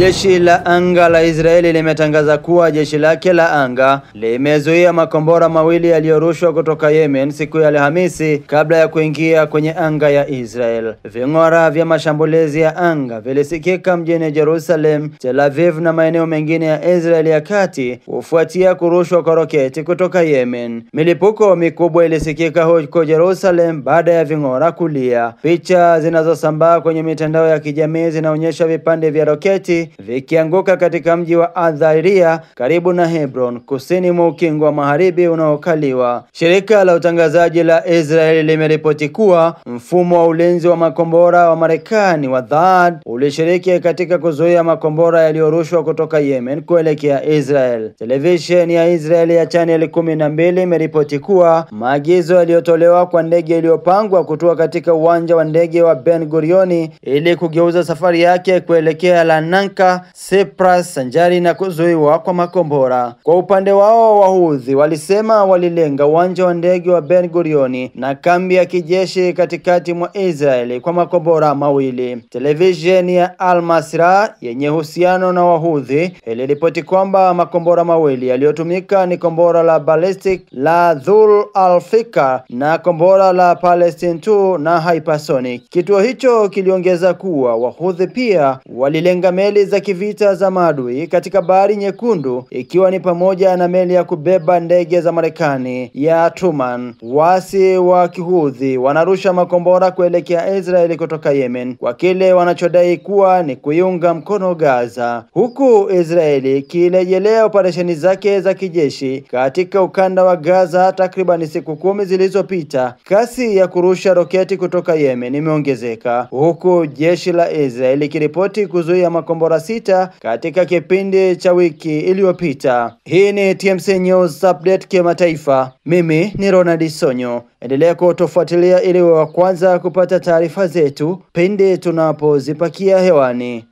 Jeshi la anga la Israeli limetangaza kuwa jeshi lake la anga limezuia makombora mawili yaliyorushwa kutoka Yemen siku ya Alhamisi kabla ya kuingia kwenye anga ya Israel. Ving'ora vya mashambulizi ya anga vilisikika mjini Jerusalem, Tel Aviv na maeneo mengine ya Israeli ya kati kufuatia kurushwa kwa roketi kutoka Yemen. Milipuko mikubwa ilisikika huko Jerusalem baada ya ving'ora kulia. Picha zinazosambaa kwenye mitandao ya kijamii zinaonyesha vipande vya roketi vikianguka katika mji wa Adharia karibu na Hebron, kusini mwa ukingo wa magharibi unaokaliwa. Shirika la utangazaji la Israeli limeripoti kuwa mfumo wa ulinzi wa makombora wa Marekani wa THAAD ulishiriki katika kuzuia makombora yaliyorushwa kutoka Yemen kuelekea Israel. Televisheni ya Israeli ya Channel 12 imeripoti kuwa maagizo yaliyotolewa kwa ndege iliyopangwa kutua katika uwanja wa ndege wa Ben Gurion ili kugeuza safari yake kuelekea Lananka, Cyprus sanjari na kuzuiwa kwa makombora. Kwa upande wao, Wahudhi walisema walilenga uwanja wa ndege wa Ben Gurion na kambi ya kijeshi katikati mwa Israeli kwa makombora mawili. Televisheni ya Al Masira yenye uhusiano na Wahudhi iliripoti kwamba makombora mawili yaliyotumika ni kombora la ballistic la Dhul al-Fikr na kombora la Palestine 2 na hypersonic. Kituo hicho kiliongeza kuwa Wahudhi pia walilenga meli za kivita za maadui katika Bahari Nyekundu, ikiwa ni pamoja na meli ya kubeba ndege za Marekani ya Truman. Waasi wa Kihudhi wanarusha makombora kuelekea Israeli kutoka Yemen kwa kile wanachodai kuwa ni kuiunga mkono Gaza, huku Israeli ikirejelea operesheni zake za kijeshi katika ukanda wa Gaza takriban siku 10 zilizopita. Kasi ya kurusha roketi kutoka Yemen imeongezeka, huku jeshi la Israeli kiripoti kuzuia makombora 6 katika kipindi cha wiki iliyopita. Hii ni TMC News Update kimataifa. Mimi ni Ronald Sonyo. Endelea kutufuatilia ili wa kwanza kupata taarifa zetu pindi tunapozipakia hewani.